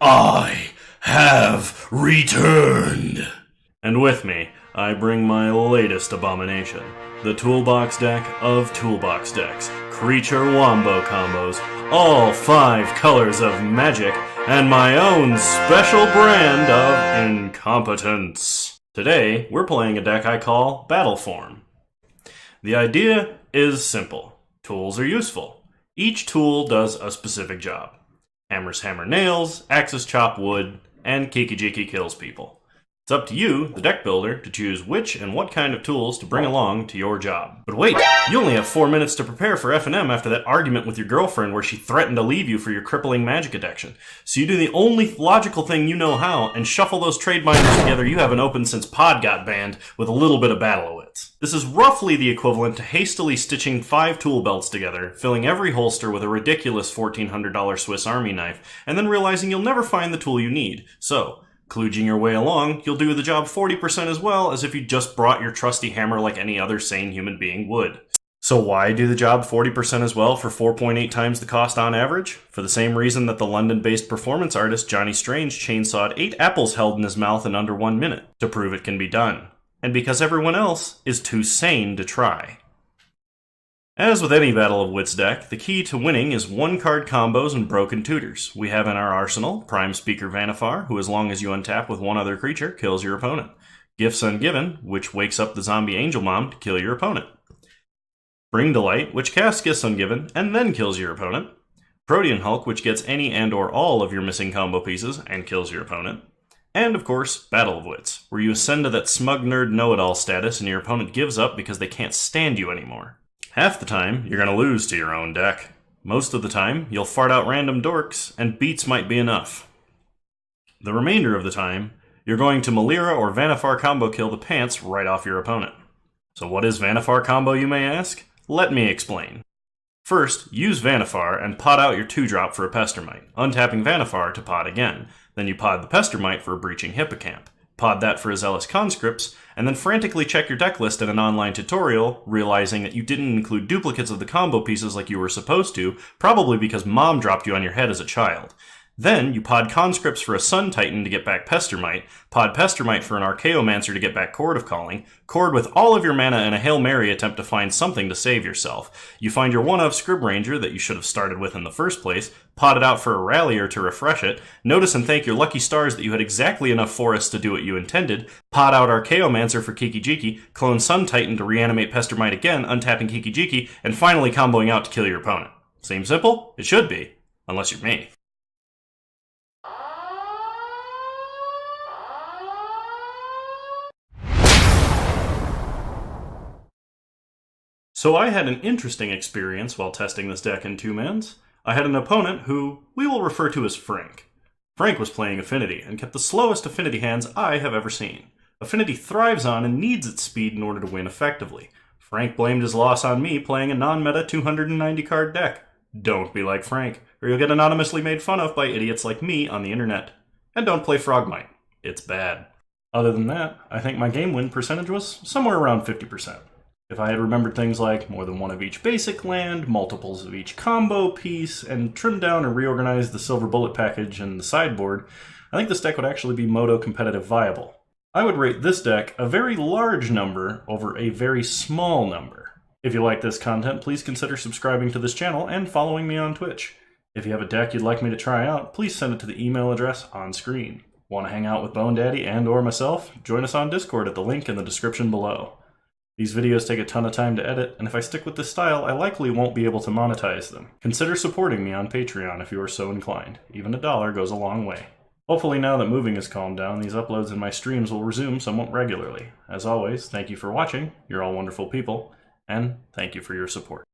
I have returned. And with me, I bring my latest abomination, the Toolbox deck of Toolbox decks, creature wombo combos, all 5 colors of magic, and my own special brand of incompetence. Today, we're playing a deck I call BattleForm. The idea is simple. Tools are useful. Each tool does a specific job. Hammers hammer nails, axes chop wood, and Kiki-Jiki kills people. It's up to you, the deck builder, to choose which and what kind of tools to bring along to your job. But wait, you only have 4 minutes to prepare for F&M after that argument with your girlfriend where she threatened to leave you for your crippling magic addiction. So you do the only logical thing you know how and shuffle those trade binders together you haven't opened since Pod got banned with a little bit of Battle of Wits. This is roughly the equivalent to hastily stitching 5 tool belts together, filling every holster with a ridiculous $1,400 Swiss Army knife, and then realizing you'll never find the tool you need. So, kludging your way along, you'll do the job 40% as well as if you just brought your trusty hammer like any other sane human being would. So why do the job 40% as well for 4.8 times the cost on average? For the same reason that the London-based performance artist Johnny Strange chainsawed 8 apples held in his mouth in under 1 minute, to prove it can be done. And because everyone else is too sane to try. As with any Battle of Wits deck, the key to winning is 1-card combos and broken tutors. We have in our arsenal Prime Speaker Vannifar, who as long as you untap with 1 other creature, kills your opponent. Gifts Ungiven, which wakes up the zombie Angel Mom to kill your opponent. Bring Delight, which casts Gifts Ungiven and then kills your opponent. Protean Hulk, which gets any and or all of your missing combo pieces and kills your opponent. And, of course, Battle of Wits, where you ascend to that smug nerd know-it-all status and your opponent gives up because they can't stand you anymore. Half the time, you're going to lose to your own deck. Most of the time, you'll fart out random dorks, and beats might be enough. The remainder of the time, you're going to Malira or Vannifar combo kill the pants right off your opponent. So what is Vannifar combo, you may ask? Let me explain. First, use Vannifar and pod out your 2-drop for a Pestermite, untapping Vannifar to pod again. Then you pod the Pestermite for a Breaching Hippocamp. Pod that for a Zealous Conscripts, and then frantically check your deck list in an online tutorial, realizing that you didn't include duplicates of the combo pieces like you were supposed to, probably because mom dropped you on your head as a child. Then you pod Conscripts for a Sun Titan to get back Pestermite, pod Pestermite for an Archaeomancer to get back Chord of Calling, chord with all of your mana and a Hail Mary attempt to find something to save yourself. You find your 1-of Scrib Ranger that you should have started with in the first place, pod it out for a Rallier to refresh it, notice and thank your lucky stars that you had exactly enough forests to do what you intended, pod out Archaeomancer for Kiki-Jiki, clone Sun Titan to reanimate Pestermite again, untapping Kiki-Jiki, and finally comboing out to kill your opponent. Seems simple? It should be. Unless you're me. So I had an interesting experience while testing this deck in 2-mans. I had an opponent who we will refer to as Frank. Frank was playing Affinity and kept the slowest Affinity hands I have ever seen. Affinity thrives on and needs its speed in order to win effectively. Frank blamed his loss on me playing a non-meta 290-card deck. Don't be like Frank, or you'll get anonymously made fun of by idiots like me on the internet. And don't play Frogmite. It's bad. Other than that, I think my game win percentage was somewhere around 50%. If I had remembered things like more than 1 of each basic land, multiples of each combo piece, and trimmed down and reorganized the Silver Bullet package and the sideboard, I think this deck would actually be Moto competitive viable. I would rate this deck a very large number over a very small number. If you like this content, please consider subscribing to this channel and following me on Twitch. If you have a deck you'd like me to try out, please send it to the email address on screen. Want to hang out with Bone Daddy and or myself? Join us on Discord at the link in the description below. These videos take a ton of time to edit, and if I stick with this style, I likely won't be able to monetize them. Consider supporting me on Patreon if you are so inclined. Even $1 goes a long way. Hopefully now that moving has calmed down, these uploads and my streams will resume somewhat regularly. As always, thank you for watching, you're all wonderful people, and thank you for your support.